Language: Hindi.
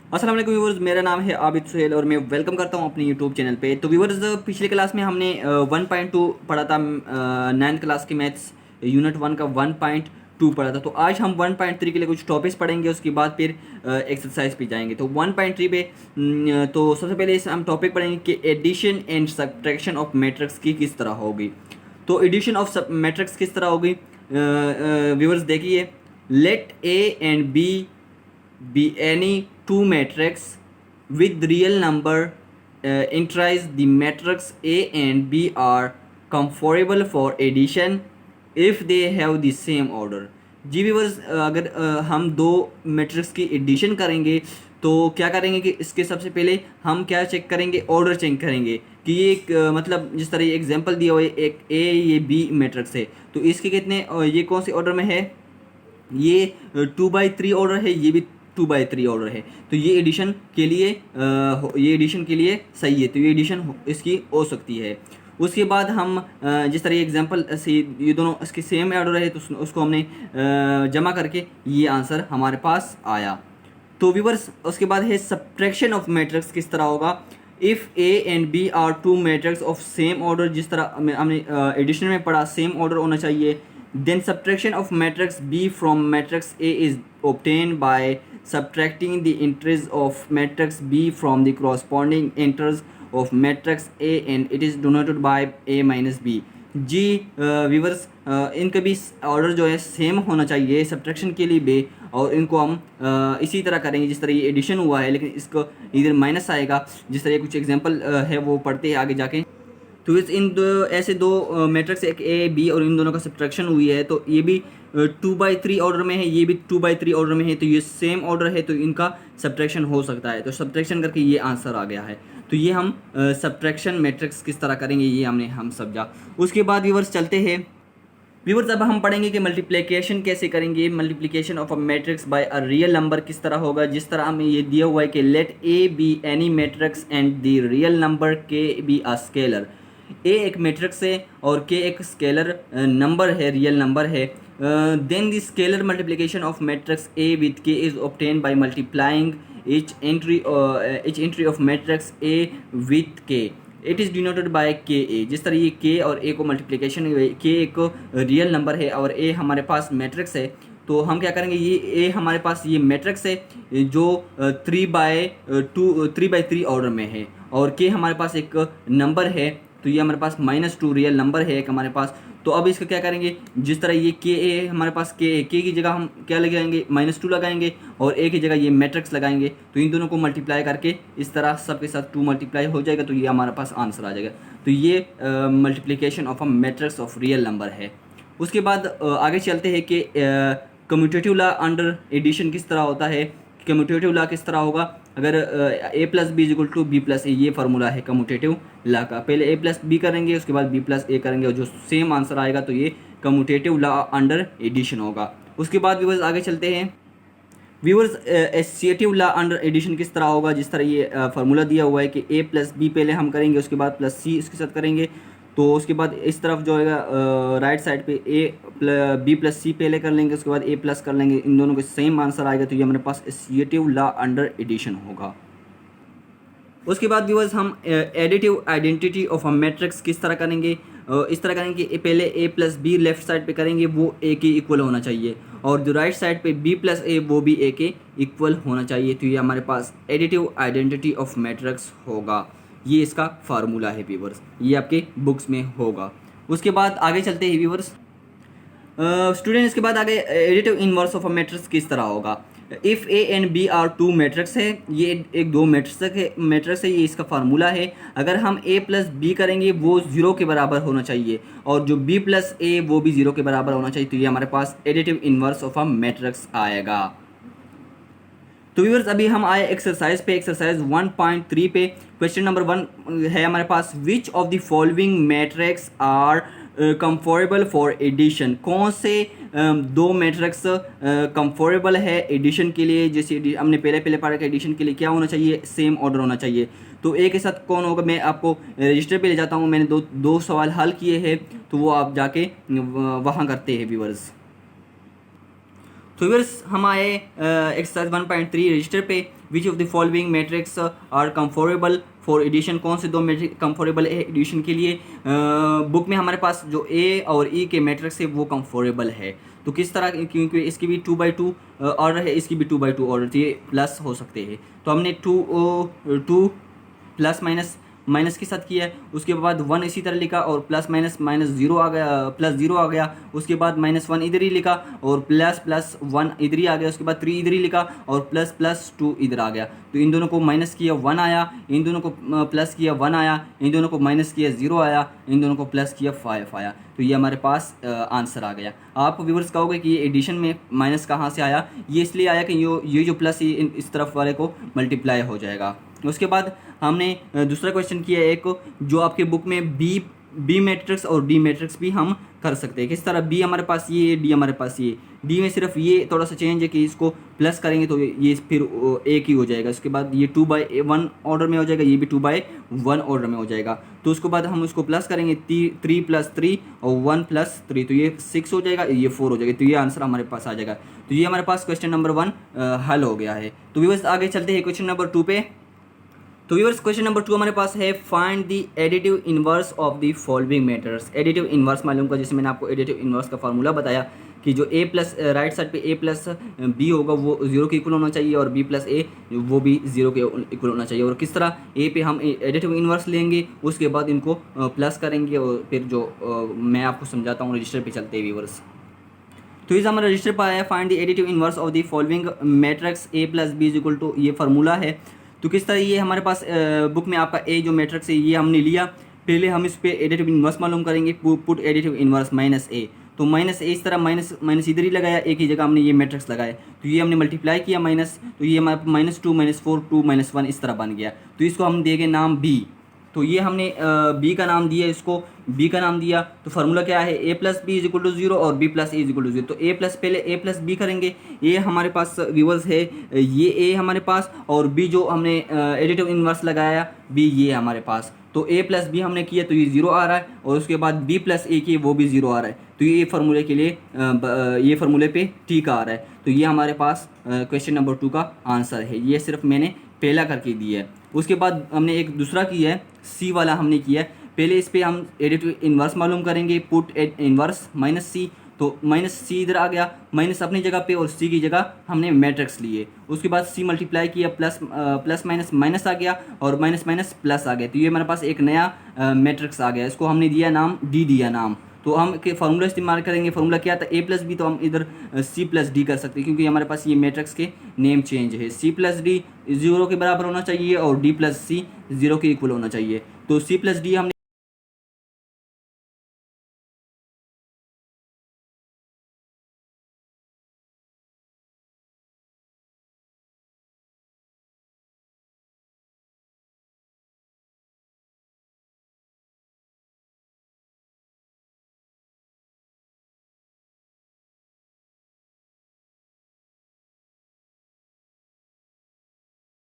अस्सलाम वालेकुम व्यूवर्स, मेरा नाम है आबिद सुहेल और मैं वेलकम करता हूं अपने यूट्यूब चैनल पे। तो व्यूवर्स, पिछले क्लास में हमने 1.2 पढ़ा था, 9th क्लास की मैथ्स यूनिट 1 का 1.2 पढ़ा था। तो आज हम 1.3 के लिए कुछ टॉपिक्स पढ़ेंगे, उसके बाद फिर एक्सरसाइज पे जाएंगे। तो 1.3 पे तो सबसे पहले हम टॉपिक पढ़ेंगे कि addition and subtraction of matrix की किस तरह होगी। तो एडिशन ऑफ मैट्रिक्स किस तरह होगी, व्यूवर्स देखिए। Let A and B be any two matrix with real number entries. The matrix A and B are conformable for addition if they have the same order. जी व्यूअर्स, अगर हम दो मैट्रिक्स की एडिशन करेंगे तो क्या करेंगे कि इसके सबसे पहले हम क्या चेक करेंगे, ऑर्डर चेक करेंगे कि ये एक मतलब जिस तरह ये एग्जांपल दिया हुआ है, एक ए ये बी मैट्रिक्स है तो इसके कितने ये कौन से ऑर्डर में है, ये 2/3 ऑर्डर है, ये भी 2/3 ऑर्डर है। तो ये एडिशन के लिए ये एडिशन के लिए सही है, तो ये एडिशन इसकी हो सकती है। उसके बाद हम जिस तरह एग्जांपल से ये दोनों इसके सेम ऑर्डर है तो उसको हमने जमा करके ये आंसर हमारे पास आया। तो व्यूवर्स, उसके बाद है सब्ट्रैक्शन ऑफ मैट्रिक्स किस तरह होगा। If A and B are two matrix of same order, जिस तरह हमने एडिशन में पढ़ा सेम ऑर्डर होना चाहिए। Then subtraction of matrix B from matrix A is obtained by subtracting the entries of matrix B from the corresponding entries of matrix A and it is denoted by A minus B. जी व्यूवर्स, इनका भी ऑर्डर जो है सेम होना चाहिए सब्ट्रैक्शन के लिए भी, और इनको हम इसी तरह करेंगे जिस तरह ये एडिशन हुआ है, लेकिन इसको इधर माइनस आएगा। जिस तरह कुछ एग्जांपल है वो पढ़ते हैं आगे जाके। तो इन दो ऐसे दो मैट्रिक्स एक ए बी और इन दोनों का सब्ट्रैक्शन हुई है तो ये भी 2/3 ऑर्डर में है, ये भी 2/3 ऑर्डर में है, तो ये सेम ऑर्डर है तो इनका सब्ट्रैक्शन हो सकता है। तो सब्ट्रैक्शन करके ये आंसर आ गया है। तो ये हम सब्ट्रैक्शन मैट्रिक्स किस तरह करेंगे ये हम समझा। उसके बाद व्यूवर्स चलते हैं। व्यूवर्स, अब हम पढ़ेंगे कि मल्टीप्लिकेशन कैसे करेंगे। Multiplication of a matrix bye a real number किस तरह होगा। जिस तरह हमें ये दिया हुआ है कि let A B any matrix and the real number K be a scalar. A एक मैट्रिक्स है और के एक स्केलर नंबर है, रियल नंबर है। Then the scalar multiplication of matrix A with K is obtain by multiplying each entry of matrix A with K. It is denoted by K A. जिस तरह ये के और ए को मल्टीप्लिकेशन, के एक रियल नंबर है और ए हमारे पास मैट्रिक्स है, तो हम क्या करेंगे, ये ए हमारे पास ये मैट्रिक्स है जो 3/3 ऑर्डर में है, और के हमारे पास एक नंबर है तो ये हमारे पास -2 रियल नंबर है एक हमारे पास। तो अब इसका क्या करेंगे, जिस तरह ये के ए हमारे पास के की जगह हम क्या लगाएंगे, -2 लगाएंगे और ए की जगह ये मैट्रिक्स लगाएंगे। तो इन दोनों को मल्टीप्लाई करके इस तरह सब के साथ 2 मल्टीप्लाई हो जाएगा तो ये हमारे पास आंसर आ जाएगा। तो ये multiplication of a matrix of real number है। उसके बाद आगे चलते हैं कि कम्यूटेटिव लॉ अंडर एडिशन किस तरह होता है। कम्यूटेटिव लॉ किस तरह होगा, अगर a plus B equal to B plus A, ये फार्मूला है कम्यूटेटिव लॉ का। पहले a प्लस बी करेंगे, उसके बाद b प्लस ए करेंगे और जो सेम आंसर आएगा तो ये कम्यूटेटिव लॉ अंडर एडिशन होगा। उसके बाद व्यूअर्स आगे चलते हैं। Viewers, associative law under addition किस तरह होगा। जिस तरह ये फार्मूला दिया हुआ है कि a प्लस बी पहले हम करेंगे, उसके बाद प्लस सी इसके साथ करेंगे, तो उसके बाद इस तरफ जो है राइट साइड पे बी प्लस सी पहले कर लेंगे, उसके बाद ए प्लस कर लेंगे, इन दोनों के सेम आंसर आएगा तो ये हमारे पास एसोसिएटिव लॉ अंडर एडिशन होगा। उसके बाद व्यूअर्स हम additive identity of a matrix किस तरह करेंगे। इस तरह करेंगे कि पहले ए प्लस बी लेफ्ट साइड पे करेंगे, वो ए के इक्वल होना चाहिए, और जो राइट साइड पे बी प्लस ए वो भी ए के इक्वल होना चाहिए। तो ये हमारे पास एडिटिव आइडेंटिटी ऑफ मैट्रिक्स होगा। ये इसका फार्मूला है व्यूअर्स, ये आपके बुक्स में होगा। उसके बाद आगे चलते हैं व्यूअर्स। स्टूडेंट, इसके बाद आगे additive inverse of a matrix किस तरह होगा। If A and B are two matrix है, ये एक दो मैट्रिक्स है, ये इसका फार्मूला है। अगर हम ए प्लस बी करेंगे वो 0 के बराबर होना चाहिए, और जो बी प्लस ए वो भी 0 के बराबर होना चाहिए। तो ये हमारे पास additive inverse of a matrix आएगा। तो व्यूअर्स, अभी हम आए एक्सरसाइज पे, एक्सरसाइज 1.3 पे। क्वेश्चन नंबर 1 है हमारे पास, which of the following matrix are conformable for addition. कौन से दो मैट्रिक्स कंफॉरेबल है एडिशन के लिए। जैसे हमने पहले पढ़ा कि एडिशन के लिए क्या होना चाहिए, सेम ऑर्डर होना चाहिए। तो एक के साथ कौन होगा, मैं आपको रजिस्टर पे ले जाता हूँ। मैंने दो सवाल हल किए हैं, तो वो आप जाके वहाँ करते हैं व्यूअर्स। तो व्यूअर्स हम आए एक्सरसाइज 1.3 रजिस्टर पे। Which of the following matrix are comfortable for addition, कौन से दो मैट्रिक्स कंफर्टेबल है एडिशन के लिए। बुक में हमारे पास जो ए और ई के मैट्रिक्स है वो कंफर्टेबल है। तो किस तरह, क्योंकि इसकी भी 2/2 ऑर्डर है, इसकी भी 2/2 ऑर्डर, तो ये प्लस हो सकते हैं। तो हमने 2 प्लस माइनस के साथ किया है। उसके बाद 1 इसी तरह लिखा और प्लस माइनस 0 आ गया, प्लस 0 आ गया। उसके बाद -1 इधर ही लिखा और प्लस 1 इधर ही आ गया। उसके बाद 3 इधर ही लिखा और प्लस 2 इधर आ गया। तो इन दोनों को माइनस किया 1 आया, इन दोनों को प्लस किया 1 आया, इन दोनों को माइनस किया 0 आया, इन दोनों को प्लस किया 5 आया। तो ये हमारे पास आंसर आ गया। आप व्यूअर्स कहोगे कि ये एडिशन में माइनस कहाँ से आया। ये इसलिए आया कि ये जो प्लस इस तरफ वाले को मल्टीप्लाई हो जाएगा। उसके बाद हमने दूसरा क्वेश्चन किया एक, जो आपके बुक में बी मैट्रिक्स और डी मैट्रिक्स भी हम कर सकते हैं। किस तरह, बी हमारे पास ये, डी हमारे पास ये। डी में सिर्फ ये थोड़ा सा चेंज है कि इसको प्लस करेंगे तो ये फिर एक ही हो जाएगा। उसके बाद ये 2/1 ऑर्डर में हो जाएगा, ये भी 2/1 ऑर्डर में हो जाएगा। तो उसके बाद हम उसको प्लस करेंगे 3 + 3 और 1 + 3, तो ये 6 हो जाएगा, ये 4 हो जाएगा। तो ये आंसर हमारे पास आ जाएगा। तो ये हमारे पास क्वेश्चन नंबर 1 हल हो गया है। तो व्यूअर्स आगे चलते हैं क्वेश्चन नंबर 2 पे। तो व्यूअर्स क्वेश्चन नंबर 2 हमारे पास है, find the additive inverse of the following matters. Additive inverse मालूम का, जैसे मैंने आपको एडिटिव इनवर्स का फार्मूला बताया कि जो a प्लस राइट साइड पे a प्लस बी होगा वो 0 के इक्वल होना चाहिए और b प्लस a वो भी 0 के इक्वल होना चाहिए। और किस तरह, a पे हम एडिटिव इनवर्स लेंगे, उसके बाद इनको प्लस करेंगे और फिर जो मैं आपको समझाता हूँ रजिस्टर पे चलते हैं व्यूअर्स। तो इस हमारा रजिस्टर पर आया, find the additive inverse of the following matrix a plus B equal to, ये फार्मूला है। तो किस तरह, ये हमारे पास बुक में आपका ए जो मैट्रिक्स है ये हमने लिया। पहले हम इस पे एडिटिव इनवर्स मालूम करेंगे, पुट एडिटिव इनवर्स -a। तो -a इस तरह माइनस इधर ही लगाया, एक ही जगह हमने ये मैट्रिक्स लगाया। तो ये हमने मल्टीप्लाई किया माइनस, तो ये हमारे -2 -4 2 -1 इस तरह बन गया। तो इसको हम देंगे नाम b। तो ये हमने b का नाम दिया, इसको b का नाम दिया। तो फार्मूला क्या है, a + b = 0 और b + a = 0। तो पहले a + b करेंगे। a हमारे पास व्यूअर्स है, ये a हमारे पास, और b जो हमने एडिटिव इनवर्स लगाया b ये हमारे पास। तो a + b हमने किया तो ये 0 आ रहा है, और उसके बाद b + a किए वो भी 0 आ रहा है। तो ये फार्मूले के लिए ये फार्मूले पे ठीक आ रहा है। तो ये हमारे पास क्वेश्चन नंबर 2 का आंसर है। ये सिर्फ मैंने पहला करके दिया है। उसके बाद हमने एक दूसरा किया है, सी वाला हमने किया है। पहले इस पे हम एडिटिव इनवर्स मालूम करेंगे, पुट इनवर्स -c। तो -c इधर आ गया, माइनस अपनी जगह पे और c की जगह हमने मैट्रिक्स लिए। उसके बाद c मल्टीप्लाई किया, प्लस माइनस आ गया और माइनस प्लस आ गया। तो ये हमारे पास एक नया मैट्रिक्स आ गया। इसको हमने दिया नाम d दिया नाम। तो हम के फार्मूला इस्तेमाल करेंगे। फार्मूला क्या था, a + b, तो हम इधर c + d कर सकते हैं, क्योंकि हमारे पास ये मैट्रिक्स के नेम चेंज है। c + d 0 के बराबर होना चाहिए और d + c 0 के इक्वल होना चाहिए। तो c + d हमने